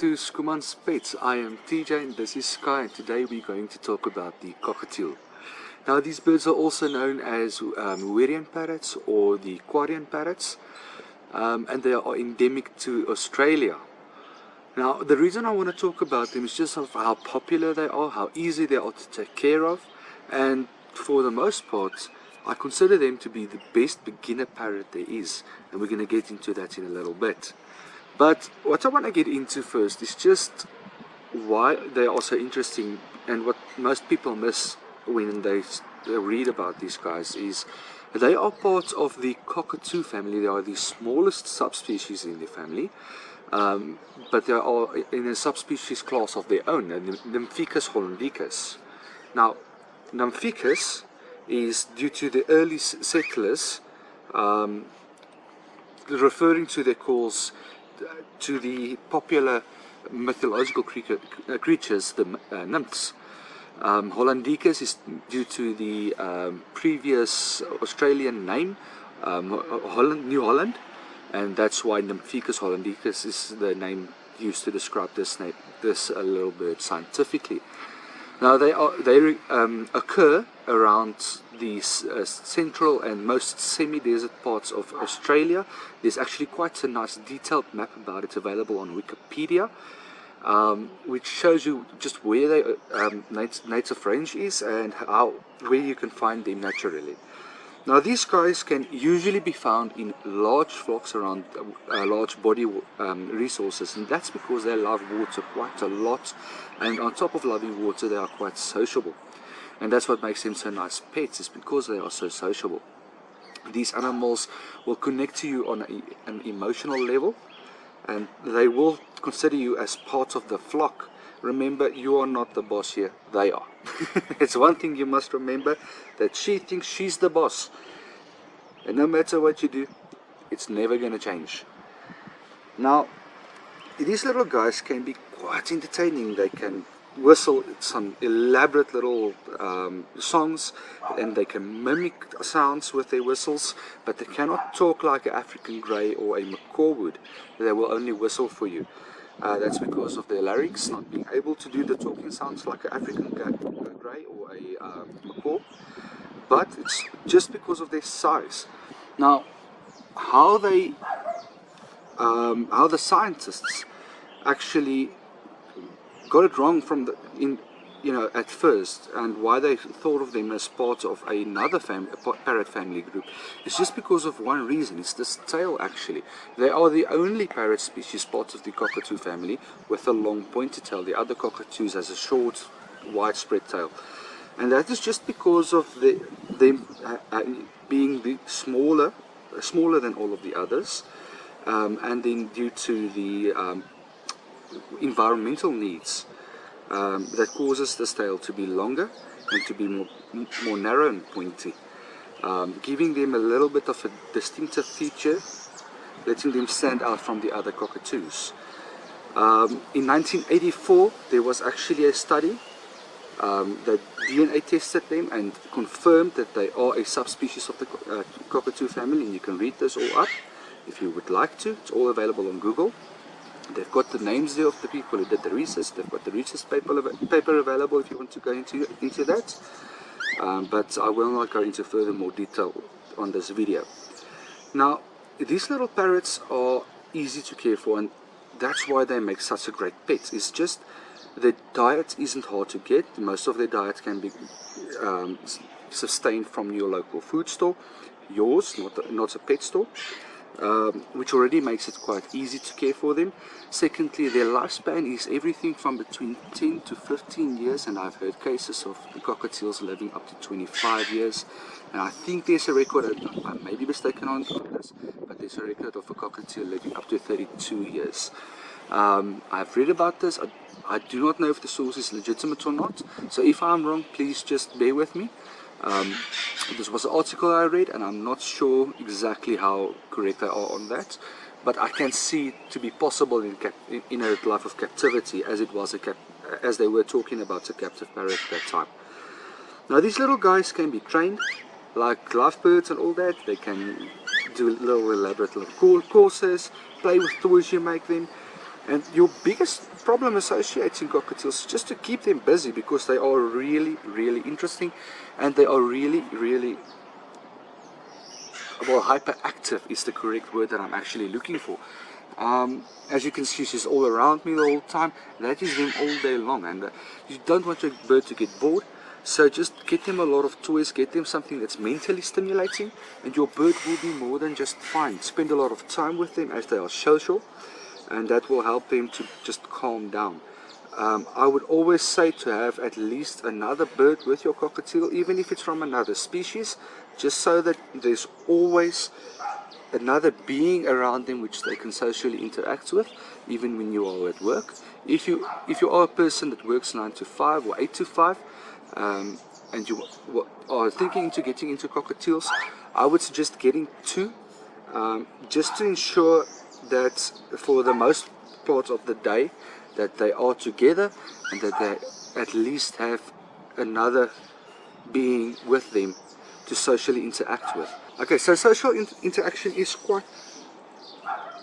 to Skuman's Pets. I am TJ and this is Sky, and today we're going to talk about the cockatiel. Now these birds are also known as Werian parrots or the Quarian parrots, and they are endemic to Australia. Now the reason I want to talk about them is just of how popular they are, how easy they are to take care of, and for the most part I consider them to be the best beginner parrot there is, and we're going to get into that in a little bit. But what I want to get into first is just why they are so interesting, and what most people miss when they read about these guys is they are part of the cockatoo family. They are the smallest subspecies in the family, but they are in a subspecies class of their own, Nymphicus hollandicus. Now, Nymphicus is due to the early settlers referring to their calls to the popular mythological creatures, the nymphs. Hollandicus is due to the previous Australian name, New Holland, and that's why Nymphicus hollandicus is the name used to describe this little bird scientifically. Now they occur around the central and most semi-desert parts of Australia. There's actually quite a nice detailed map about it available on Wikipedia, which shows you just where their native range is and where you can find them naturally. Now these guys can usually be found in large flocks around large body resources, and that's because they love water quite a lot, and on top of loving water they are quite sociable, and that's what makes them so nice pets, is because they are so sociable. These animals will connect to you on an emotional level, and they will consider you as part of the flock. Remember, you are not the boss here, they are. It's one thing you must remember, that she thinks she's the boss, and no matter what you do, it's never going to change. Now, these little guys can be quite entertaining. They can whistle some elaborate little songs, and they can mimic sounds with their whistles, but they cannot talk like an African grey or a macaw would. They will only whistle for you. That's because of their larynx not being able to do the talking sounds like an African grey or a macaw, but it's just because of their size. Now, how the scientists actually got it wrong at first, and why they thought of them as part of another parrot family group, is just because of one reason. It's this tail actually. They are the only parrot species part of the cockatoo family with a long pointed tail. The other cockatoos has a short widespread tail, and that is just because of them being the smaller than all of the others, and then due to the environmental needs that causes this tail to be longer and to be more narrow and pointy, giving them a little bit of a distinctive feature, letting them stand out from the other cockatoos. In 1984 there was actually a study that DNA tested them and confirmed that they are a subspecies of the cockatoo family, and you can read this all up if you would like to. It's all available on Google. They've got the names there of the people who did the research. They've got the research paper available if you want to go into that. But I will not go into further more detail on this video. Now, these little parrots are easy to care for, and that's why they make such a great pet. It's just the diet isn't hard to get. Most of their diet can be sustained from your local food store, yours, not a pet store. Which already makes it quite easy to care for them. Secondly, their lifespan is everything from between 10 to 15 years, and I've heard cases of the cockatiels living up to 25 years. And I think there's a record, I may be mistaken on this, but there's a record of a cockatiel living up to 32 years. I've read about this. I do not know if the source is legitimate or not, so if I'm wrong, please just bear with me. This was an article I read, and I'm not sure exactly how correct they are on that, but I can see it to be possible in a life of captivity, as it was as they were talking about a captive parrot at that time. Now these little guys can be trained like lovebirds and all that. They can do little elaborate little courses, play with toys you make them, And your biggest problem associating cockatiels is just to keep them busy, because they are really, really interesting, and they are really, really, well, hyperactive is the correct word that I'm actually looking for. As you can see, she's all around me the whole time. That is them all day long, and you don't want your bird to get bored. So just get them a lot of toys, get them something that's mentally stimulating, and your bird will be more than just fine. Spend a lot of time with them as they are social, and that will help them to just calm down. I would always say to have at least another bird with your cockatiel, even if it's from another species, just so that there's always another being around them which they can socially interact with, even when you are at work. If you are a person that works 9 to 5 or 8 to 5, and you are thinking into getting into cockatiels, I would suggest getting 2, just to ensure that for the most part of the day that they are together, and that they at least have another being with them to socially interact with. Okay, so social interaction is quite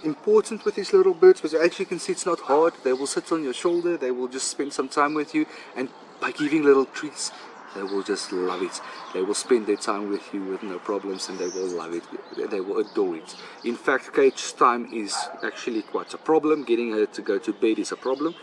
important with these little birds, because as you can see, it's not hard. They will sit on your shoulder, they will just spend some time with you, and by giving little treats, they will just love it. They will spend their time with you with no problems, and they will love it. They will adore it. In fact, cage time is actually quite a problem. Getting her to go to bed is a problem,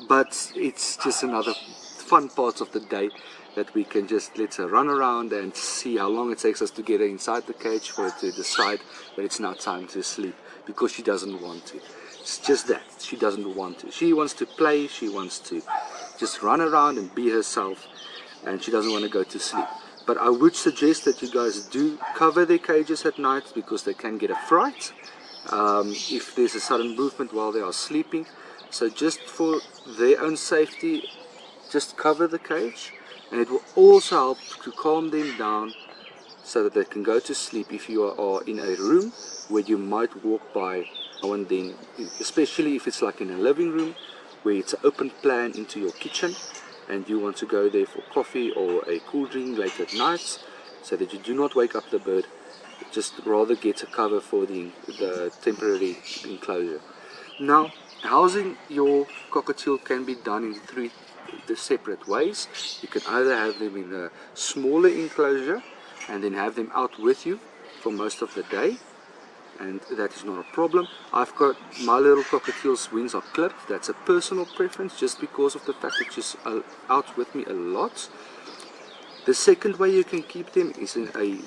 but it's just another fun part of the day that we can just let her run around and see how long it takes us to get her inside the cage for her to decide that it's now time to sleep, because she doesn't want to. It's just that, she doesn't want to. She wants to play, she wants to just run around and be herself, and she doesn't want to go to sleep. But I would suggest that you guys do cover their cages at night, because they can get a fright if there's a sudden movement while they are sleeping. So just for their own safety, just cover the cage, and it will also help to calm them down so that they can go to sleep if you are in a room where you might walk by now and then, especially if it's like in a living room where it's an open plan into your kitchen, and you want to go there for coffee or a cool drink late at night, so that you do not wake up the bird. Just rather get a cover for the temporary enclosure. Now, housing your cockatiel can be done in 3 separate ways. You can either have them in a smaller enclosure and then have them out with you for most of the day, and that is not a problem. I've got my little cockatiel's wings are clipped. That's a personal preference, just because of the fact that she's out with me a lot. The second way you can keep them is in a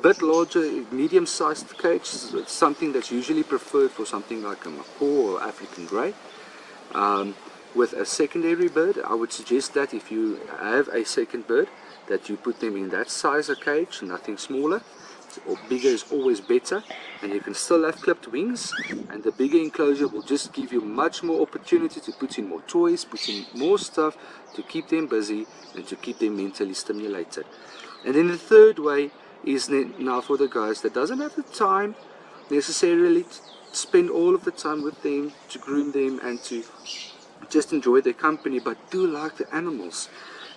bit larger, medium-sized cage. It's something that's usually preferred for something like a macaw or African grey. With a secondary bird, I would suggest that if you have a second bird, that you put them in that size of cage, nothing smaller, or bigger is always better, and you can still have clipped wings, and the bigger enclosure will just give you much more opportunity to put in more toys, put in more stuff to keep them busy and to keep them mentally stimulated. And then the third way is now for the guys that doesn't have the time necessarily to spend all of the time with them, to groom them and to just enjoy their company, but do like the animals,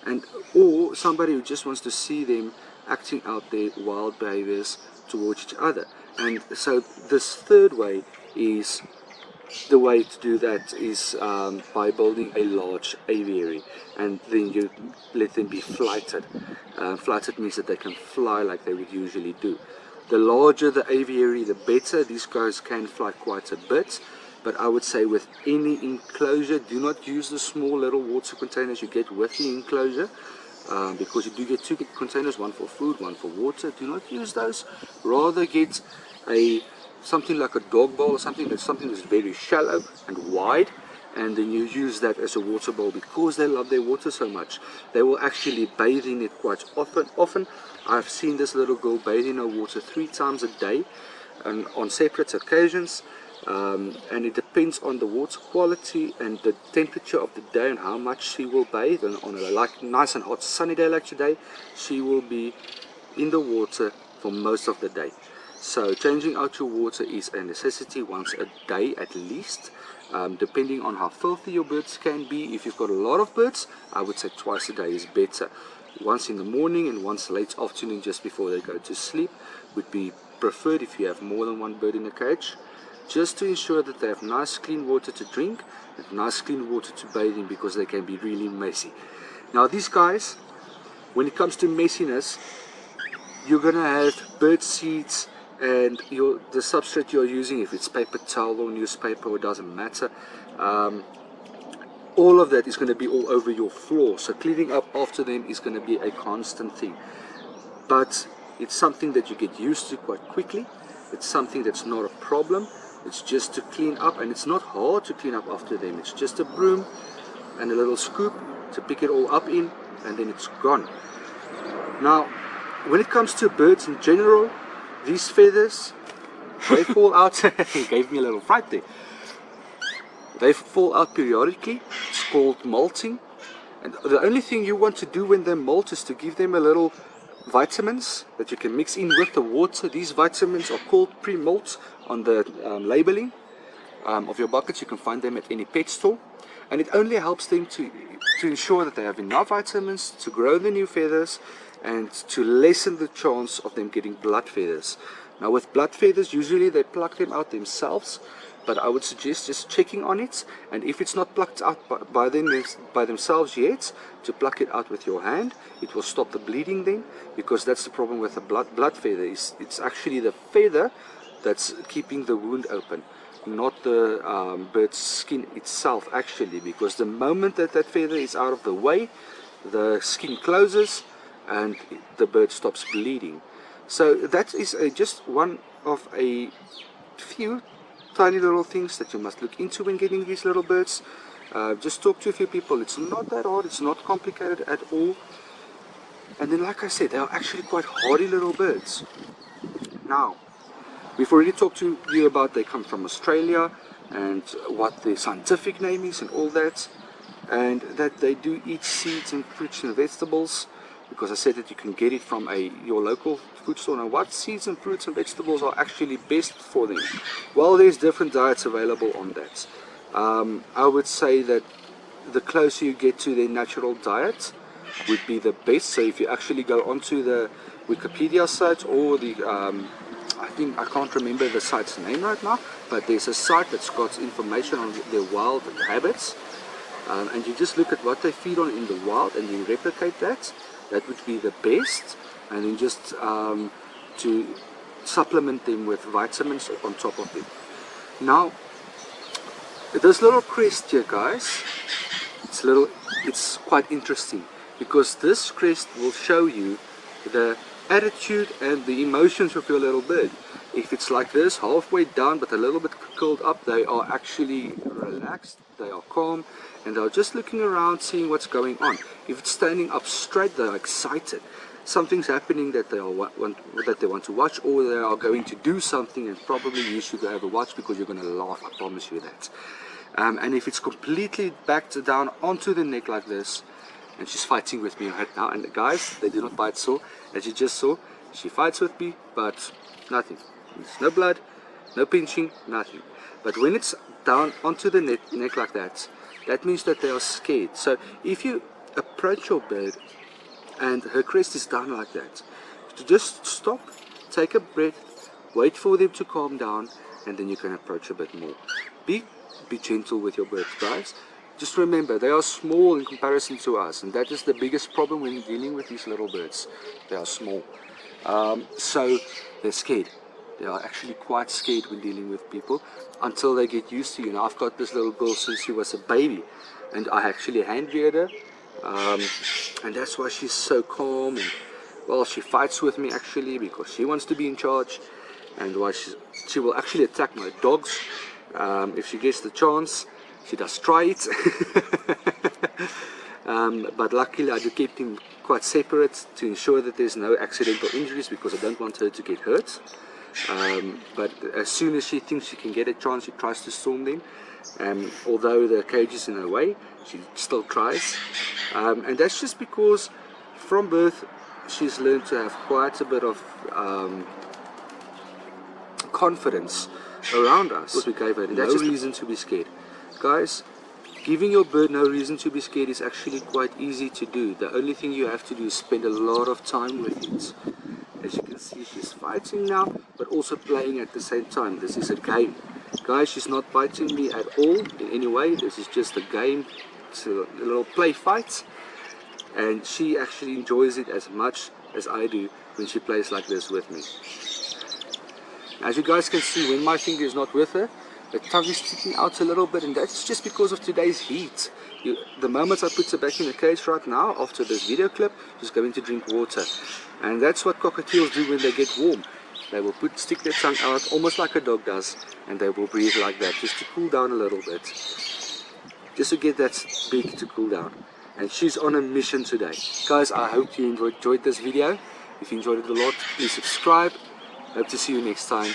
and or somebody who just wants to see them acting out their wild behaviors towards each other. And so this third way is the way to do that is by building a large aviary, and then you let them be flighted. Flighted means that they can fly like they would usually do. The larger the aviary, the better. These guys can fly quite a bit, but I would say with any enclosure, do not use the small little water containers you get with the enclosure, because you do get 2 containers, one for food, one for water. Do not use those. Rather get something like a dog bowl or something that's very shallow and wide, and then you use that as a water bowl, because they love their water so much. They will actually bathe in it quite often. I've seen this little girl bathe in her water 3 times a day, and on separate occasions. And it depends on the water quality and the temperature of the day and how much she will bathe. And on a nice and hot sunny day like today, she will be in the water for most of the day. So changing out your water is a necessity once a day at least, depending on how filthy your birds can be. If you've got a lot of birds, I would say twice a day is better. Once in the morning and once late afternoon just before they go to sleep would be preferred if you have more than 1 bird in a cage. just to ensure that they have nice clean water to drink and nice clean water to bathe in, because they can be really messy. Now these guys, when it comes to messiness, you're gonna have bird seeds and the substrate you're using, if it's paper towel or newspaper, it doesn't matter. All of that is going to be all over your floor, so cleaning up after them is going to be a constant thing. But it's something that you get used to quite quickly. It's something that's not a problem. It's just to clean up, and it's not hard to clean up after them. It's just a broom and a little scoop to pick it all up in, and then it's gone. Now, when it comes to birds in general, these feathers, they fall out. He gave me a little fright there. They fall out periodically. It's called molting, and the only thing you want to do when they molt is to give them a little vitamins that you can mix in with the water. These vitamins are called pre-molt on the labeling of your buckets. You can find them at any pet store, and it only helps them to ensure that they have enough vitamins to grow the new feathers and to lessen the chance of them getting blood feathers. Now with blood feathers, usually they pluck them out themselves, but I would suggest just checking on it, and if it's not plucked out by themselves yet, to pluck it out with your hand. It will stop the bleeding then, because that's the problem with the blood feather. It's actually the feather that's keeping the wound open, not the bird's skin itself actually, because the moment that feather is out of the way, the skin closes and the bird stops bleeding. So that is just one of a few tiny little things that you must look into when getting these little birds. Just talk to a few people. It's not that hard, it's not complicated at all. And then, like I said, they are actually quite hardy little birds. Now, we've already talked to you about they come from Australia and what the scientific name is and all that, and that they do eat seeds and fruits and vegetables, because I said that you can get it from your local food store. Now, what seeds and fruits and vegetables are actually best for them? Well, there's different diets available on that. I would say that the closer you get to their natural diet would be the best. So if you actually go onto the Wikipedia site, or the I can't remember the site's name right now, but there's a site that's got information on their wild habits, and you just look at what they feed on in the wild and you replicate that. That would be the best. And then just to supplement them with vitamins on top of it. Now, this little crest here, guys, it's quite interesting, because this crest will show you the attitude and the emotions of your little bird. If it's like this, halfway down but a little bit curled up, they are actually relaxed, they are calm, and they're just looking around, seeing what's going on. If it's standing up straight, they're excited. Something's happening that they want to watch, or they are going to do something, and probably you should have a watch, because you're going to laugh, I promise you that. And if it's completely backed down onto the neck like this, and she's fighting with me right now, and guys, they do not bite, so as you just saw, she fights with me, but nothing. There's no blood, no pinching, nothing. But when it's down onto the neck like that, that means that they are scared. So if you approach your bird and her crest is down like that, to just stop, take a breath, wait for them to calm down, and then you can approach a bit more. Be gentle with your birds, guys. Just remember, they are small in comparison to us, and that is the biggest problem when dealing with these little birds. They are small, so they're scared. They are actually quite scared when dealing with people, until they get used to you. Now, I've got this little girl since she was a baby, and I actually hand-reared her, and that's why she's so calm. And well, she fights with me actually because she wants to be in charge, and why she will actually attack my dogs if she gets the chance. She does try it, but luckily I do keep him quite separate to ensure that there's no accidental injuries, because I don't want her to get hurt. But as soon as she thinks she can get a chance, she tries to storm them. Although the cage is in her way, she still tries. And that's just because from birth she's learned to have quite a bit of confidence around us. We gave her no reason to be scared. Guys, giving your bird no reason to be scared is actually quite easy to do. The only thing you have to do is spend a lot of time with it. As you can see, she's fighting now, but also playing at the same time. This is a game. Guys, she's not biting me at all in any way. This is just a game. It's a little play fight. And she actually enjoys it as much as I do when she plays like this with me. As you guys can see, when my finger is not with her, the tongue is sticking out a little bit, and that's just because of today's heat. The moment I put her back in the cage right now, after this video clip, she's going to drink water. And that's what cockatiels do when they get warm. They will stick their tongue out almost like a dog does, and they will breathe like that, just to cool down a little bit. Just to get that beak to cool down. And she's on a mission today. Guys, I hope you enjoyed this video. If you enjoyed it a lot, please subscribe. Hope to see you next time.